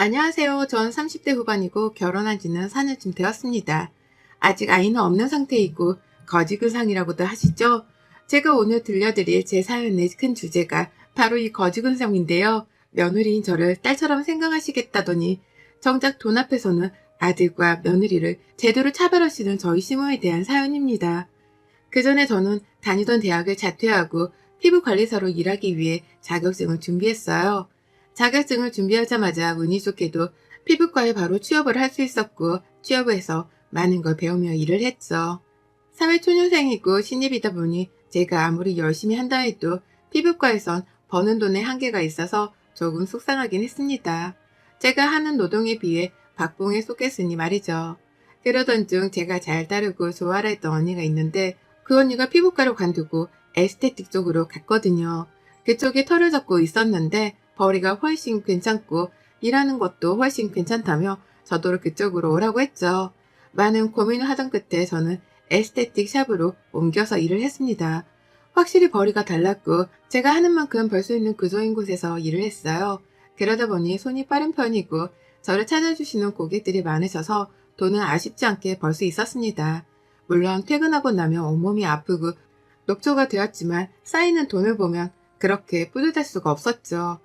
안녕하세요. 전 30대 후반이고 결혼한 지는 4년쯤 되었습니다. 아직 아이는 없는 상태이고 거지근상이라고도 하시죠? 제가 오늘 들려드릴 제 사연의 큰 주제가 바로 이 거지근상인데요. 며느리인 저를 딸처럼 생각하시겠다더니 정작 돈 앞에서는 아들과 며느리를 제대로 차별하시는 저희 시모에 대한 사연입니다. 그 전에 저는 다니던 대학을 자퇴하고 피부관리사로 일하기 위해 자격증을 준비했어요. 자격증을 준비하자마자 운이 좋게도 피부과에 바로 취업을 할 수 있었고 취업해서 많은 걸 배우며 일을 했죠. 사회초년생이고 신입이다 보니 제가 아무리 열심히 한다 해도 피부과에선 버는 돈에 한계가 있어서 조금 속상하긴 했습니다. 제가 하는 노동에 비해 박봉에 속했으니 말이죠. 그러던 중 제가 잘 따르고 좋아라 했던 언니가 있는데 그 언니가 피부과로 관두고 에스테틱 쪽으로 갔거든요. 그쪽에 털을 잡고 있었는데 벌이가 훨씬 괜찮고 일하는 것도 훨씬 괜찮다며 저도 그쪽으로 오라고 했죠. 많은 고민을 하던 끝에 저는 에스테틱 샵으로 옮겨서 일을 했습니다. 확실히 벌이가 달랐고 제가 하는 만큼 벌 수 있는 구조인 곳에서 일을 했어요. 그러다 보니 손이 빠른 편이고 저를 찾아주시는 고객들이 많으셔서 돈은 아쉽지 않게 벌 수 있었습니다. 물론 퇴근하고 나면 온몸이 아프고 녹초가 되었지만 쌓이는 돈을 보면 그렇게 뿌듯할 수가 없었죠.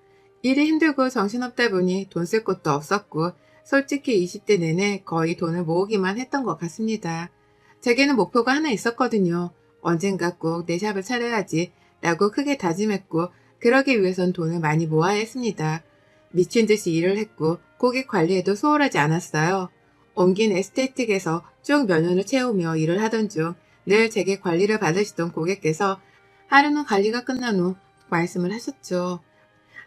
일이 힘들고 정신없다 보니 돈 쓸 곳도 없었고 솔직히 20대 내내 거의 돈을 모으기만 했던 것 같습니다. 제게는 목표가 하나 있었거든요. 언젠가 꼭 내 샵을 차려야지 라고 크게 다짐했고 그러기 위해선 돈을 많이 모아야 했습니다. 미친 듯이 일을 했고 고객 관리에도 소홀하지 않았어요. 옮긴 에스테틱에서 쭉 몇 년을 채우며 일을 하던 중 늘 제게 관리를 받으시던 고객께서 하루는 관리가 끝난 후 말씀을 하셨죠.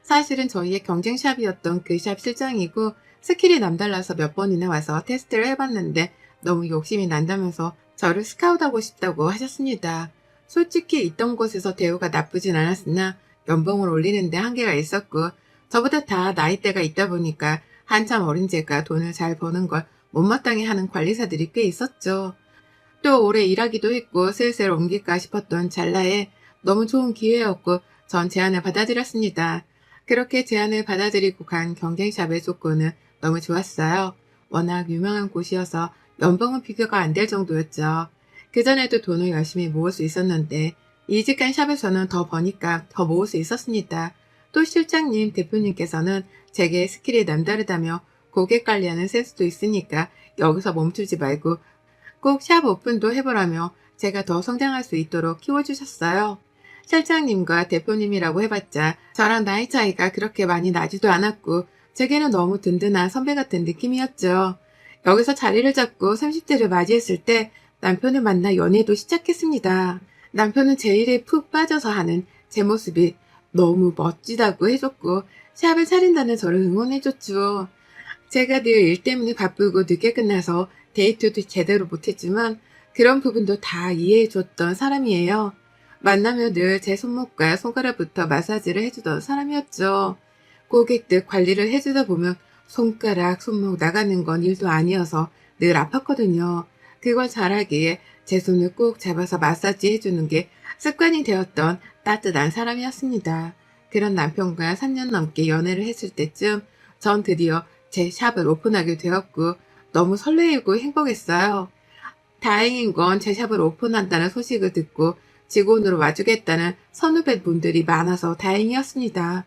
사실은 저희의 경쟁샵이었던 그 샵 실장이고 스킬이 남달라서 몇 번이나 와서 테스트를 해봤는데 너무 욕심이 난다면서 저를 스카웃하고 싶다고 하셨습니다. 솔직히 있던 곳에서 대우가 나쁘진 않았으나 연봉을 올리는데 한계가 있었고 저보다 다 나이대가 있다 보니까 한참 어린 제가 돈을 잘 버는 걸 못마땅해 하는 관리사들이 꽤 있었죠. 또 오래 일하기도 했고 슬슬 옮길까 싶었던 찰나에 너무 좋은 기회였고 전 제안을 받아들였습니다. 그렇게 제안을 받아들이고 간 경쟁샵의 조건은 너무 좋았어요. 워낙 유명한 곳이어서 연봉은 비교가 안 될 정도였죠. 그전에도 돈을 열심히 모을 수 있었는데 이직한 샵에서는 더 버니까 더 모을 수 있었습니다. 또 실장님, 대표님께서는 제게 스킬이 남다르다며 고객 관리하는 센스도 있으니까 여기서 멈추지 말고 꼭 샵 오픈도 해보라며 제가 더 성장할 수 있도록 키워주셨어요. 실장님과 대표님이라고 해봤자 저랑 나이 차이가 그렇게 많이 나지도 않았고 제게는 너무 든든한 선배 같은 느낌이었죠. 여기서 자리를 잡고 30대를 맞이했을 때 남편을 만나 연애도 시작했습니다. 남편은 제 일에 푹 빠져서 하는 제 모습이 너무 멋지다고 해줬고 샵을 차린다는 저를 응원해줬죠. 제가 늘 일 때문에 바쁘고 늦게 끝나서 데이트도 제대로 못했지만 그런 부분도 다 이해해줬던 사람이에요. 만나며 늘 제 손목과 손가락부터 마사지를 해주던 사람이었죠. 고객들 관리를 해주다 보면 손가락, 손목 나가는 건 일도 아니어서 늘 아팠거든요. 그걸 잘하기에 제 손을 꼭 잡아서 마사지 해주는 게 습관이 되었던 따뜻한 사람이었습니다. 그런 남편과 3년 넘게 연애를 했을 때쯤 전 드디어 제 샵을 오픈하게 되었고 너무 설레이고 행복했어요. 다행인 건 제 샵을 오픈한다는 소식을 듣고 직원으로 와주겠다는 선후배분들이 많아서 다행이었습니다.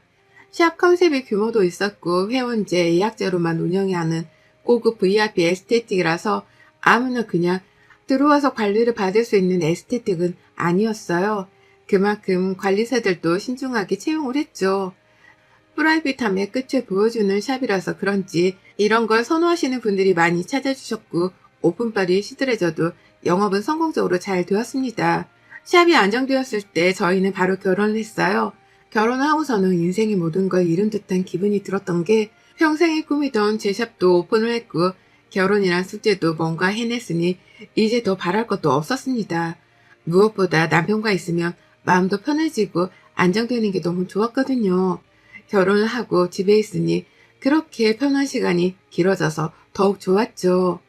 샵 컨셉의 규모도 있었고 회원제, 예약제로만 운영해야 하는 고급 VIP 에스테틱이라서 아무나 그냥 들어와서 관리를 받을 수 있는 에스테틱은 아니었어요. 그만큼 관리사들도 신중하게 채용을 했죠. 프라이빗함의 끝을 보여주는 샵이라서 그런지 이런 걸 선호하시는 분들이 많이 찾아주셨고 오픈빨이 시들해져도 영업은 성공적으로 잘 되었습니다. 샵이 안정되었을 때 저희는 바로 결혼을 했어요. 결혼하고서는 인생의 모든 걸 잃은 듯한 기분이 들었던 게 평생의 꿈이던 제 샵도 오픈을 했고 결혼이란 숙제도 뭔가 해냈으니 이제 더 바랄 것도 없었습니다. 무엇보다 남편과 있으면 마음도 편해지고 안정되는 게 너무 좋았거든요. 결혼을 하고 집에 있으니 그렇게 편한 시간이 길어져서 더욱 좋았죠.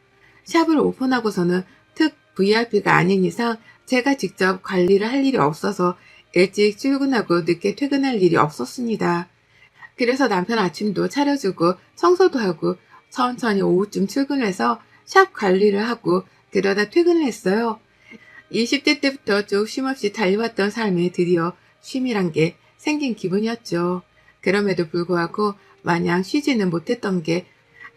샵을 오픈하고서는 특 VIP가 아닌 이상 제가 직접 관리를 할 일이 없어서 일찍 출근하고 늦게 퇴근할 일이 없었습니다. 그래서 남편 아침도 차려주고 청소도 하고 천천히 오후쯤 출근해서 샵 관리를 하고 그러다 퇴근을 했어요. 20대 때부터 쭉 쉼없이 달려왔던 삶에 드디어 쉼이란 게 생긴 기분이었죠. 그럼에도 불구하고 마냥 쉬지는 못했던 게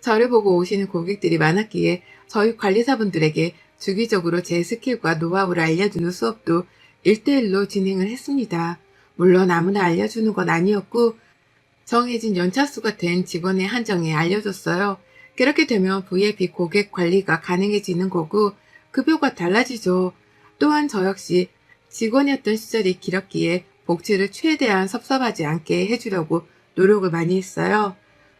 저를 보고 오시는 고객들이 많았기에 저희 관리사분들에게 주기적으로 제 스킬과 노하우를 알려주는 수업도 1대1로 진행을 했습니다. 물론 아무나 알려주는 건 아니었고 정해진 연차수가 된 직원의 한정에 알려줬어요. 그렇게 되면 VIP 고객 관리가 가능해지는 거고 급여가 달라지죠. 또한 저 역시 직원이었던 시절이 길었기에 복지를 최대한 섭섭하지 않게 해주려고 노력을 많이 했어요.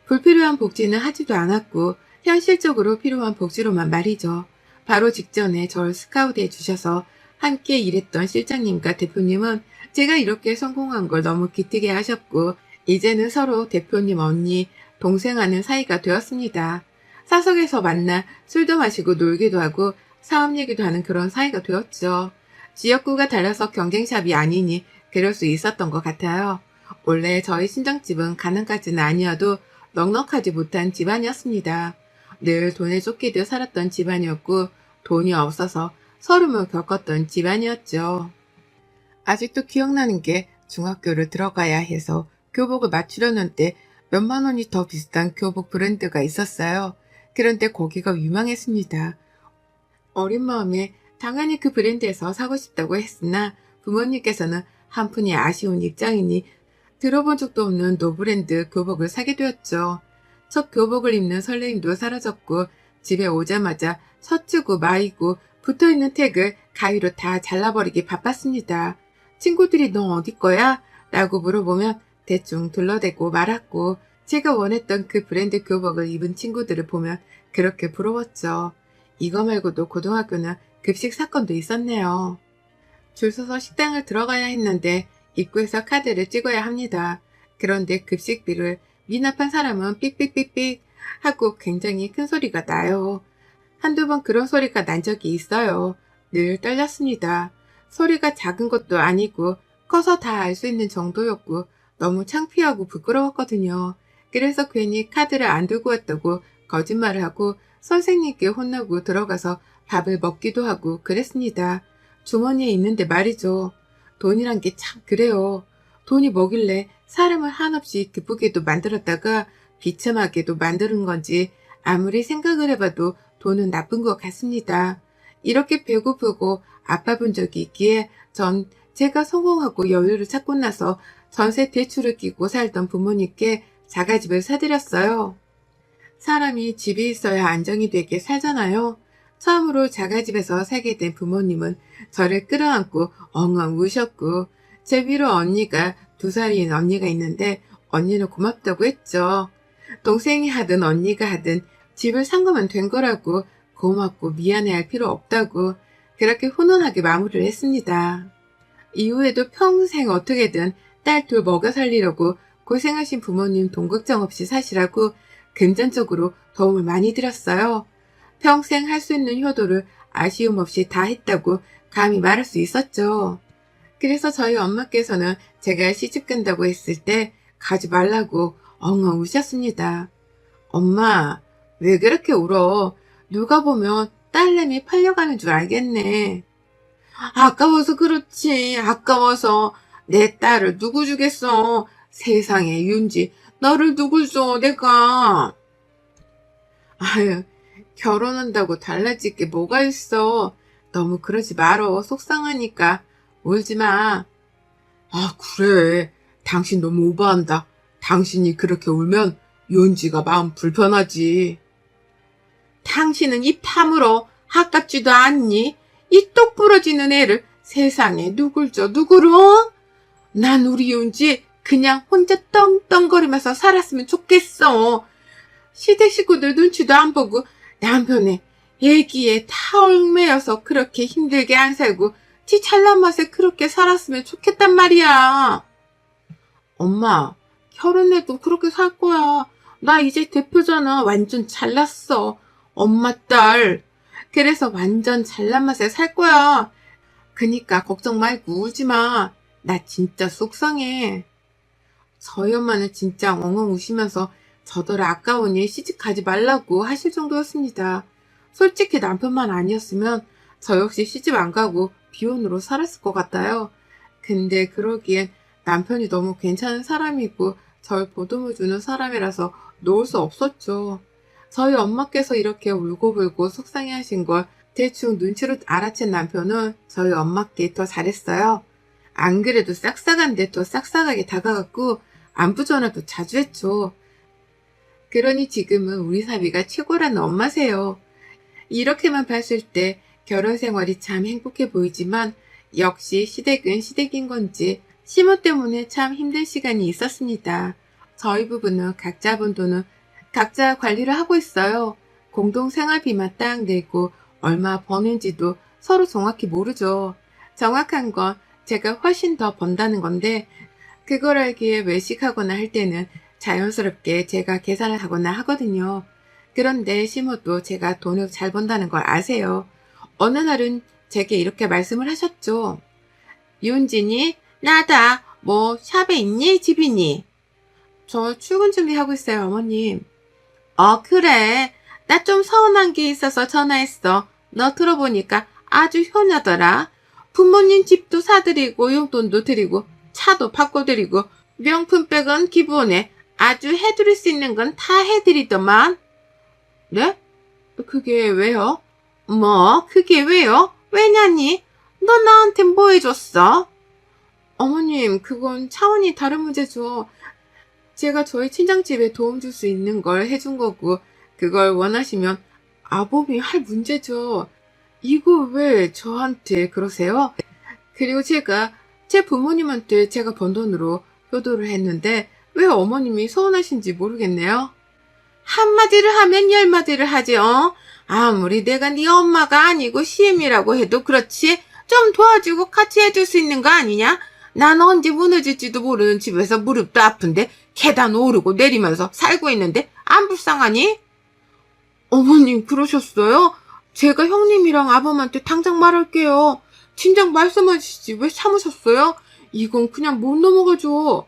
불필요한 복지는 하지도 않았고 현실적으로 필요한 복지로만 말이죠. 바로 직전에 절 스카우트해 주셔서 함께 일했던 실장님과 대표님은 제가 이렇게 성공한 걸 너무 기특해 하셨고 이제는 서로 대표님 언니, 동생 하는 사이가 되었습니다. 사석에서 만나 술도 마시고 놀기도 하고 사업 얘기도 하는 그런 사이가 되었죠. 지역구가 달라서 경쟁샵이 아니니 그럴 수 있었던 것 같아요. 원래 저희 친정집은 가난까지는 아니어도 넉넉하지 못한 집안이었습니다. 늘 돈에 쫓기듯 살았던 집안이었고 돈이 없어서 서름을 겪었던 집안이었죠. 아직도 기억나는 게 중학교를 들어가야 해서 교복을 맞추려는데 몇만 원이 더 비싼 교복 브랜드가 있었어요. 그런데 거기가 유명했습니다. 어린 마음에 당연히 그 브랜드에서 사고 싶다고 했으나 부모님께서는 한푼이 아쉬운 입장이니 들어본 적도 없는 노브랜드 교복을 사게 되었죠. 첫 교복을 입는 설레임도 사라졌고 집에 오자마자 셔츠고 마이고 붙어있는 택을 가위로 다 잘라버리기 바빴습니다. 친구들이 너 어디 거야? 라고 물어보면 대충 둘러대고 말았고 제가 원했던 그 브랜드 교복을 입은 친구들을 보면 그렇게 부러웠죠. 이거 말고도 고등학교는 급식 사건도 있었네요. 줄 서서 식당을 들어가야 했는데 입구에서 카드를 찍어야 합니다. 그런데 급식비를 미납한 사람은 삑삑삑삑 하고 굉장히 큰 소리가 나요. 한두 번 그런 소리가 난 적이 있어요. 늘 떨렸습니다. 소리가 작은 것도 아니고 커서 다 알 수 있는 정도였고 너무 창피하고 부끄러웠거든요. 그래서 괜히 카드를 안 들고 왔다고 거짓말을 하고 선생님께 혼나고 들어가서 밥을 먹기도 하고 그랬습니다. 주머니에 있는데 말이죠. 돈이란 게 참 그래요. 돈이 뭐길래 사람을 한없이 기쁘게도 만들었다가 비참하게도 만드는 건지 아무리 생각을 해봐도 돈은 나쁜 것 같습니다. 이렇게 배고프고 아파본 적이 있기에 전 제가 성공하고 여유를 찾고 나서 전세 대출을 끼고 살던 부모님께 자가집을 사드렸어요. 사람이 집이 있어야 안정이 되게 살잖아요. 처음으로 자가집에서 살게 된 부모님은 저를 끌어안고 엉엉 우셨고 제 위로 언니가 2살인 언니가 있는데 언니는 고맙다고 했죠. 동생이 하든 언니가 하든 집을 산 거면 된 거라고 고맙고 미안해할 필요 없다고 그렇게 훈훈하게 마무리를 했습니다. 이후에도 평생 어떻게든 딸 둘 먹여 살리려고 고생하신 부모님 돈 걱정 없이 사시라고 금전적으로 도움을 많이 드렸어요. 평생 할 수 있는 효도를 아쉬움 없이 다 했다고 감히 말할 수 있었죠. 그래서 저희 엄마께서는 제가 시집 간다고 했을 때 가지 말라고 엉엉 우셨습니다. 엄마, 왜 그렇게 울어? 누가 보면 딸내미 팔려가는 줄 알겠네. 아까워서 그렇지. 아까워서 내 딸을 누구 주겠어. 세상에 윤지, 너를 누굴 줘 내가. 아유, 결혼한다고 달라질 게 뭐가 있어. 너무 그러지 말어. 속상하니까. 울지 마. 아, 그래. 당신 너무 오버한다. 당신이 그렇게 울면 윤지가 마음 불편하지. 당신은 입 다물어. 아깝지도 않니? 이 똑 부러지는 애를 세상에 누굴 줘 누구를? 난 우리 윤지 그냥 혼자 떵떵거리면서 살았으면 좋겠어. 시댁 식구들 눈치도 안 보고 남편의 애기에 다 얽매여서 그렇게 힘들게 안 살고 지 잘난 맛에 그렇게 살았으면 좋겠단 말이야. 엄마, 결혼해도 그렇게 살 거야. 나 이제 대표잖아. 완전 잘났어. 엄마 딸. 그래서 완전 잘난 맛에 살 거야. 그니까 걱정 말고 울지 마. 나 진짜 속상해. 저희 엄마는 진짜 엉엉 우시면서 저더러 아까우니 시집 가지 말라고 하실 정도였습니다. 솔직히 남편만 아니었으면 저 역시 시집 안 가고 비혼으로 살았을 것 같아요. 근데 그러기엔 남편이 너무 괜찮은 사람이고 절 보듬어 주는 사람이라서 놓을 수 없었죠. 저희 엄마께서 이렇게 울고불고 속상해하신 걸 대충 눈치로 알아챈 남편은 저희 엄마께 더 잘했어요. 안 그래도 싹싹한데 더 싹싹하게 다가갔고 안부 전화도 자주 했죠. 그러니 지금은 우리 사위가 최고라는 엄마세요. 이렇게만 봤을 때 결혼 생활이 참 행복해 보이지만 역시 시댁은 시댁인 건지 시모 때문에 참 힘든 시간이 있었습니다. 저희 부부는 각자 번 돈은 각자 관리를 하고 있어요. 공동 생활비만 딱 내고 얼마 버는지도 서로 정확히 모르죠. 정확한 건 제가 훨씬 더 번다는 건데 그걸 알기에 외식하거나 할 때는 자연스럽게 제가 계산을 하거나 하거든요. 그런데 시모도 제가 돈을 잘 번다는 걸 아세요. 어느 날은 제게 이렇게 말씀을 하셨죠. 윤진이, 나다. 뭐 샵에 있니? 집 있니? 저 출근 준비하고 있어요, 어머님. 그래. 나 좀 서운한 게 있어서 전화했어. 너 들어보니까 아주 효녀더라. 부모님 집도 사드리고 용돈도 드리고 차도 바꿔드리고 명품백은 기본에 아주 해드릴 수 있는 건 다 해드리더만. 네? 그게 왜요? 뭐 그게 왜요? 왜냐니? 너 나한테 뭐 해줬어? 어머님, 그건 차원이 다른 문제죠. 제가 저희 친정집에 도움 줄 수 있는 걸 해준 거고 그걸 원하시면 아범이 할 문제죠. 이거 왜 저한테 그러세요? 그리고 제가 제 부모님한테 제가 번 돈으로 효도를 했는데 왜 어머님이 서운하신지 모르겠네요. 한마디를 하면 열마디를 하지, 아무리 내가 네 엄마가 아니고 시엠이라고 해도 그렇지. 좀 도와주고 같이 해줄 수 있는 거 아니냐? 난 언제 무너질지도 모르는 집에서 무릎도 아픈데 계단 오르고 내리면서 살고 있는데 안 불쌍하니? 어머님 그러셨어요? 제가 형님이랑 아범한테 당장 말할게요. 진작 말씀하시지 왜 참으셨어요? 이건 그냥 못 넘어가죠.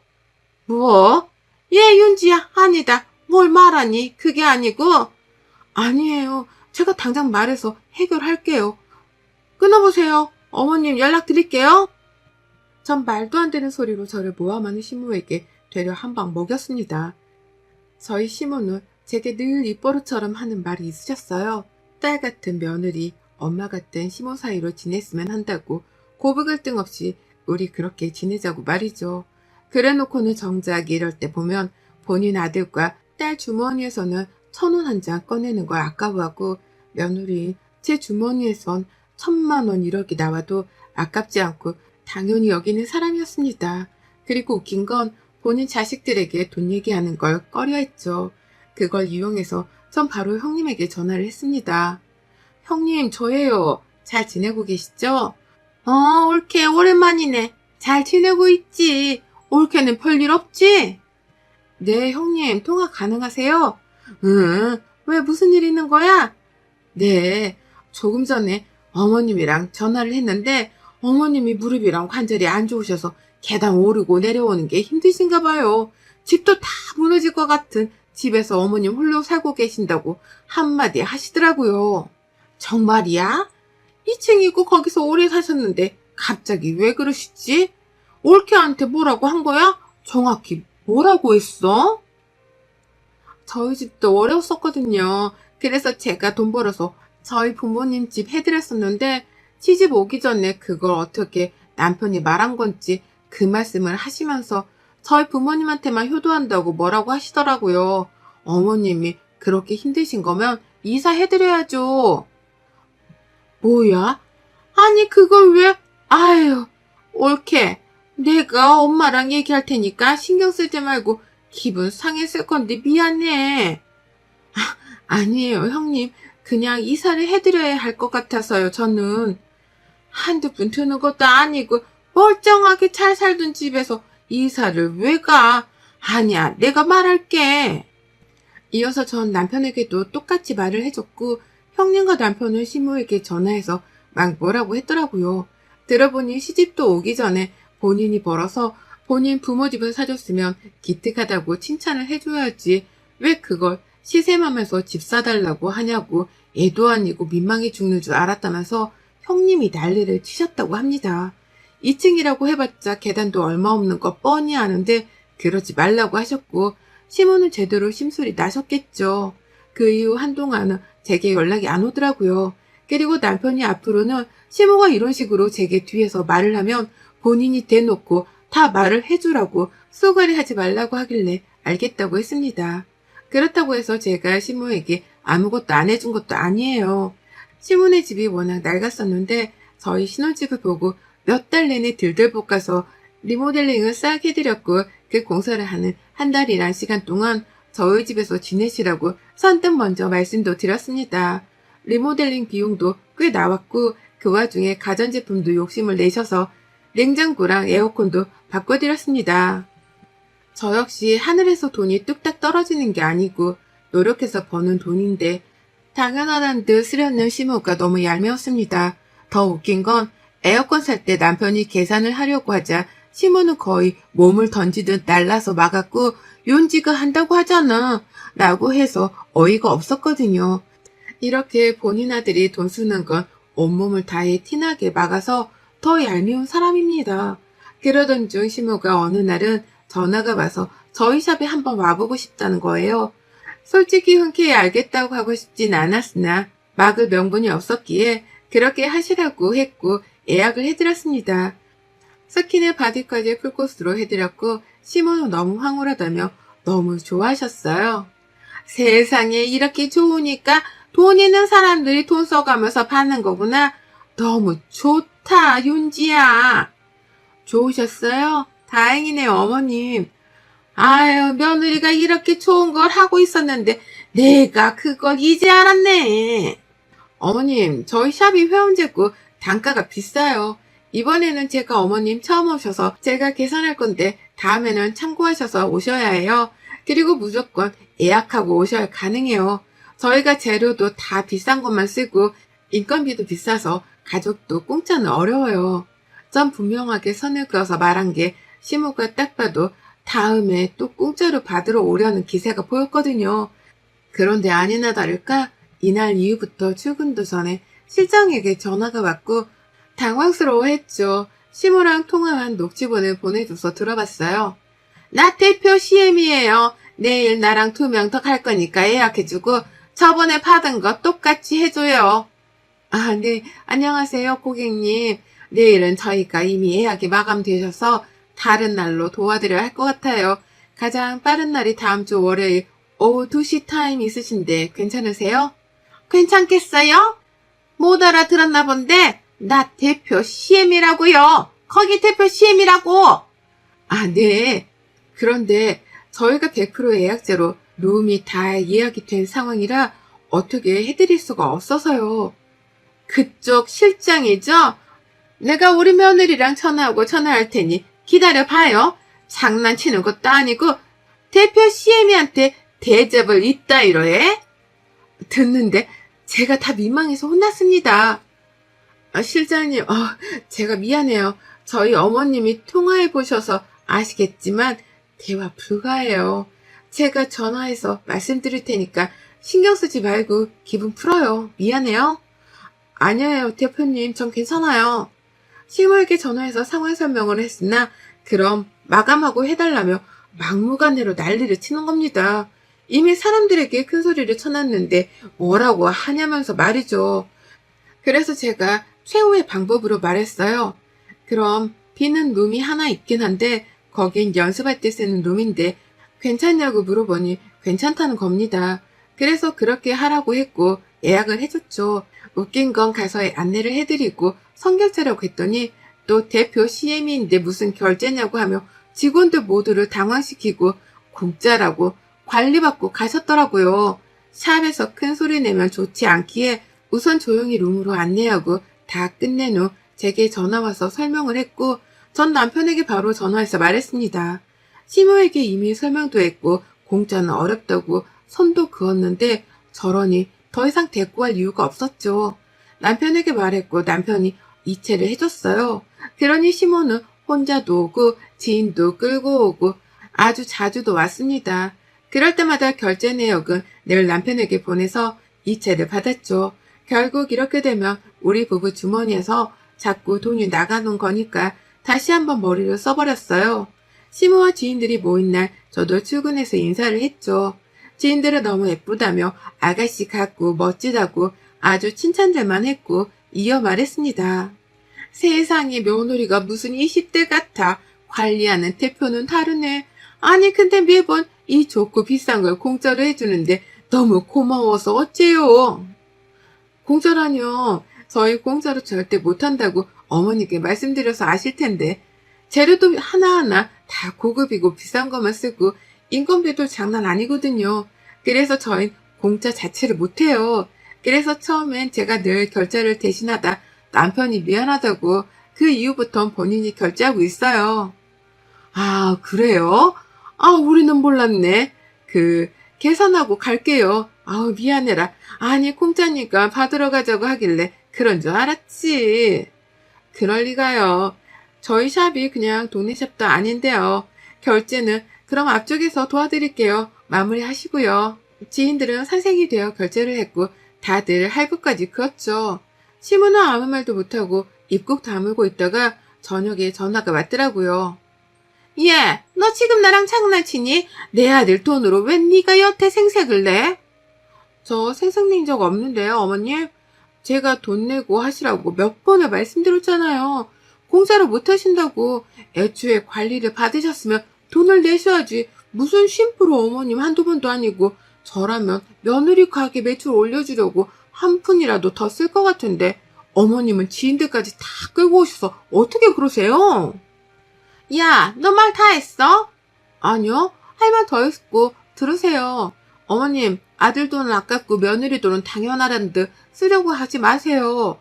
뭐? 윤지야, 아니다. 뭘 말하니? 그게 아니고. 아니에요. 제가 당장 말해서 해결할게요. 끊어보세요. 어머님 연락드릴게요. 전 말도 안 되는 소리로 저를 모함하는 시모에게 되려 한 방 먹였습니다. 저희 시모는 제게 늘 입버릇처럼 하는 말이 있으셨어요. 딸 같은 며느리, 엄마 같은 시모 사이로 지냈으면 한다고 고백을 뜬없이 우리 그렇게 지내자고 말이죠. 그래놓고는 정작 이럴 때 보면 본인 아들과 딸 주머니에서는 1,000원 한 장 꺼내는 걸 아까워하고 며느리 제 주머니에선 1,000만 원 1억이 나와도 아깝지 않고 당연히 여기는 사람이었습니다. 그리고 웃긴 건 본인 자식들에게 돈 얘기하는 걸 꺼려했죠. 그걸 이용해서 전 바로 형님에게 전화를 했습니다. 형님, 저예요. 잘 지내고 계시죠? 올케 오랜만이네. 잘 지내고 있지. 올케는 별일 없지? 네, 형님, 통화 가능하세요? 응, 왜 무슨 일 있는 거야? 네, 조금 전에 어머님이랑 전화를 했는데 어머님이 무릎이랑 관절이 안 좋으셔서 계단 오르고 내려오는 게 힘드신가 봐요. 집도 다 무너질 것 같은 집에서 어머님 홀로 살고 계신다고 한마디 하시더라고요. 정말이야? 2층이고 거기서 오래 사셨는데 갑자기 왜 그러시지? 올케한테 뭐라고 한 거야? 정확히 뭐라고 했어? 저희 집도 어려웠었거든요. 그래서 제가 돈 벌어서 저희 부모님 집 해드렸었는데 시집 오기 전에 그걸 어떻게 남편이 말한 건지 그 말씀을 하시면서 저희 부모님한테만 효도한다고 뭐라고 하시더라고요. 어머님이 그렇게 힘드신 거면 이사해드려야죠. 뭐야? 아니 그걸 왜? 아유, 옳게. 내가 엄마랑 얘기할 테니까 신경 쓰지 말고 기분 상했을 건데 미안해. 아니에요, 형님. 그냥 이사를 해드려야 할 것 같아서요, 저는. 한두 푼 드는 것도 아니고 멀쩡하게 잘 살던 집에서 이사를 왜 가? 아니야, 내가 말할게. 이어서 전 남편에게도 똑같이 말을 해줬고 형님과 남편은 시모에게 전화해서 막 뭐라고 했더라고요. 들어보니 시집도 오기 전에 본인이 벌어서 본인 부모 집은 사줬으면 기특하다고 칭찬을 해줘야지 왜 그걸 시샘하면서 집 사달라고 하냐고 애도 아니고 민망해 죽는 줄 알았다면서 형님이 난리를 치셨다고 합니다. 2층이라고 해봤자 계단도 얼마 없는 거 뻔히 아는데 그러지 말라고 하셨고 시모는 제대로 심술이 나셨겠죠. 그 이후 한동안은 제게 연락이 안 오더라고요. 그리고 남편이 앞으로는 시모가 이런 식으로 제게 뒤에서 말을 하면 본인이 대놓고 다 말을 해주라고 쏘가리 하지 말라고 하길래 알겠다고 했습니다. 그렇다고 해서 제가 시모에게 아무것도 안 해준 것도 아니에요. 시모네 집이 워낙 낡았었는데 저희 신혼집을 보고 몇 달 내내 들들 볶아서 리모델링을 싹 해드렸고 그 공사를 하는 한 달이란 시간 동안 저희 집에서 지내시라고 선뜻 먼저 말씀도 드렸습니다. 리모델링 비용도 꽤 나왔고 그 와중에 가전제품도 욕심을 내셔서 냉장고랑 에어컨도 바꿔드렸습니다. 저 역시 하늘에서 돈이 뚝딱 떨어지는 게 아니고 노력해서 버는 돈인데 당연하다는 듯 쓰려는 시모가 너무 얄미웠습니다. 더 웃긴 건 에어컨 살 때 남편이 계산을 하려고 하자 시모는 거의 몸을 던지듯 날라서 막았고 윤지가 한다고 하잖아 라고 해서 어이가 없었거든요. 이렇게 본인 아들이 돈 쓰는 건 온몸을 다해 티나게 막아서 더 얄미운 사람입니다. 그러던 중 시모가 어느 날은 전화가 와서 저희 샵에 한번 와보고 싶다는 거예요. 솔직히 흔쾌히 알겠다고 하고 싶진 않았으나 막을 명분이 없었기에 그렇게 하시라고 했고 예약을 해드렸습니다. 스킨의 바디까지 풀코스로 해드렸고 시모는 너무 황홀하다며 너무 좋아하셨어요. 세상에 이렇게 좋으니까 돈 있는 사람들이 돈 써가면서 파는 거구나. 너무 좋다 윤지야. 좋으셨어요? 다행이네요 어머님. 아유 며느리가 이렇게 좋은 걸 하고 있었는데 내가 그걸 이제 알았네. 어머님 저희 샵이 회원제고 단가가 비싸요. 이번에는 제가 어머님 처음 오셔서 제가 계산할 건데 다음에는 참고하셔서 오셔야 해요. 그리고 무조건 예약하고 오셔야 가능해요. 저희가 재료도 다 비싼 것만 쓰고 인건비도 비싸서 가족도 공짜는 어려워요. 전 분명하게 선을 그어서 말한 게 시모가 딱 봐도 다음에 또 공짜로 받으러 오려는 기세가 보였거든요. 그런데 아니나 다를까 이날 이후부터 출근도 전에 실장에게 전화가 왔고 당황스러워했죠. 시모랑 통화한 녹취본을 보내줘서 들어봤어요. 나 대표 CM이에요. 내일 나랑 2명 더 갈 거니까 예약해주고 저번에 받은 거 똑같이 해줘요. 아, 네. 안녕하세요, 고객님. 내일은 저희가 이미 예약이 마감되셔서 다른 날로 도와드려야 할 것 같아요. 가장 빠른 날이 다음 주 월요일 오후 2시 타임 있으신데 괜찮으세요? 괜찮겠어요? 못 알아들었나 본데 나 대표 CM이라고요. 거기 대표 CM이라고. 아, 네. 그런데 저희가 100% 예약제로 룸이 다 예약이 된 상황이라 어떻게 해드릴 수가 없어서요. 그쪽 실장이죠? 내가 우리 며느리랑 전화하고 전화할 테니 기다려봐요. 장난치는 것도 아니고 대표 CM이한테 대접을 이따위로 해? 듣는데 제가 다 민망해서 혼났습니다. 실장님, 제가 미안해요. 저희 어머님이 통화해보셔서 아시겠지만 대화 불가해요. 제가 전화해서 말씀드릴 테니까 신경 쓰지 말고 기분 풀어요. 미안해요. 아니에요, 대표님. 전 괜찮아요. 시모에게 전화해서 상황 설명을 했으나 그럼 마감하고 해달라며 막무가내로 난리를 치는 겁니다. 이미 사람들에게 큰 소리를 쳐놨는데 뭐라고 하냐면서 말이죠. 그래서 제가 최후의 방법으로 말했어요. 그럼 비는 룸이 하나 있긴 한데 거긴 연습할 때 쓰는 룸인데 괜찮냐고 물어보니 괜찮다는 겁니다. 그래서 그렇게 하라고 했고 예약을 해줬죠. 웃긴 건 가서 안내를 해드리고 성결제라고 했더니 또 대표 CM인데 무슨 결제냐고 하며 직원들 모두를 당황시키고 공짜라고 관리받고 가셨더라고요. 샵에서 큰 소리 내면 좋지 않기에 우선 조용히 룸으로 안내하고 다 끝낸 후 제게 전화와서 설명을 했고 전 남편에게 바로 전화해서 말했습니다. 시모에게 이미 설명도 했고 공짜는 어렵다고 선도 그었는데 저러니 더 이상 대꾸할 이유가 없었죠. 남편에게 말했고 남편이 이체를 해줬어요. 그러니 시모는 혼자도 오고 지인도 끌고 오고 아주 자주도 왔습니다. 그럴 때마다 결제 내역은 늘 남편에게 보내서 이체를 받았죠. 결국 이렇게 되면 우리 부부 주머니에서 자꾸 돈이 나가는 거니까 다시 한번 머리를 써버렸어요. 시모와 지인들이 모인 날 저도 출근해서 인사를 했죠. 지인들은 너무 예쁘다며 아가씨 같고 멋지다고 아주 칭찬들만 했고 이어 말했습니다. 세상에 며느리가 무슨 20대 같아. 관리하는 대표는 다르네. 아니 근데 매번 이 좋고 비싼 걸 공짜로 해주는데 너무 고마워서 어째요. 공짜라뇨. 저희 공짜로 절대 못한다고 어머니께 말씀드려서 아실 텐데 재료도 하나하나 다 고급이고 비싼 것만 쓰고 인건비도 장난 아니거든요. 그래서 저희 공짜 자체를 못해요. 그래서 처음엔 제가 늘 결제를 대신하다 남편이 미안하다고 그 이후부턴 본인이 결제하고 있어요. 아, 그래요? 아, 우리는 몰랐네. 계산하고 갈게요. 아우, 미안해라. 아니, 공짜니까 받으러 가자고 하길래 그런 줄 알았지. 그럴 리가요. 저희 샵이 그냥 동네 샵도 아닌데요. 결제는 그럼 앞쪽에서 도와드릴게요. 마무리 하시고요. 지인들은 산생이 되어 결제를 했고 다들 할부까지 그었죠. 시무는 아무 말도 못하고 입국 다물고 있다가 저녁에 전화가 왔더라고요. 얘, 너 지금 나랑 장난치니? 내 아들 돈으로 왜 네가 여태 생색을 내? 저 생색 낸 적 없는데요, 어머님. 제가 돈 내고 하시라고 몇 번을 말씀드렸잖아요. 공짜로 못 하신다고. 애초에 관리를 받으셨으면 돈을 내셔야지. 무슨 심부로 어머님 한두 번도 아니고 저라면 며느리 가게 매출 올려주려고 한 푼이라도 더 쓸 것 같은데 어머님은 지인들까지 다 끌고 오셔서 어떻게 그러세요? 야, 너 말 다 했어? 아니요, 할 말 더 했고 들으세요. 어머님, 아들 돈은 아깝고 며느리 돈은 당연하다는 듯 쓰려고 하지 마세요.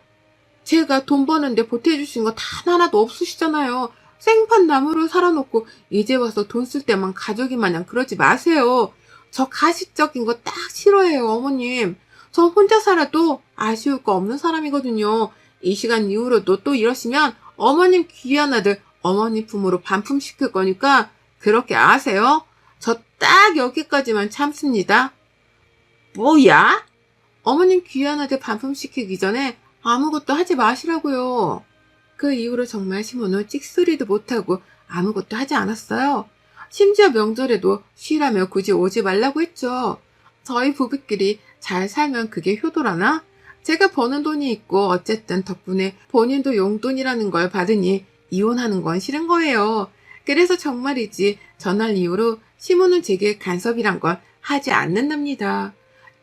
제가 돈 버는데 보태주신 거 단 하나도 없으시잖아요. 생판 나무로 살아놓고 이제 와서 돈 쓸 때만 가족이 마냥 그러지 마세요. 저 가식적인 거 딱 싫어해요, 어머님. 저 혼자 살아도 아쉬울 거 없는 사람이거든요. 이 시간 이후로도 또 이러시면 어머님 귀한 아들 어머니 품으로 반품시킬 거니까 그렇게 아세요? 저 딱 여기까지만 참습니다. 뭐야? 어머님 귀한 아들 반품시키기 전에 아무것도 하지 마시라고요. 그 이후로 정말 시모는 찍소리도 못하고 아무것도 하지 않았어요. 심지어 명절에도 쉬라며 굳이 오지 말라고 했죠. 저희 부부끼리 잘 살면 그게 효도라나? 제가 버는 돈이 있고 어쨌든 덕분에 본인도 용돈이라는 걸 받으니 이혼하는 건 싫은 거예요. 그래서 정말이지 전날 이후로 시모는 제게 간섭이란 걸 하지 않는답니다.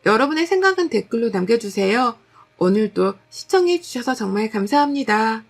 여러분의 생각은 댓글로 남겨주세요. 오늘도 시청해주셔서 정말 감사합니다.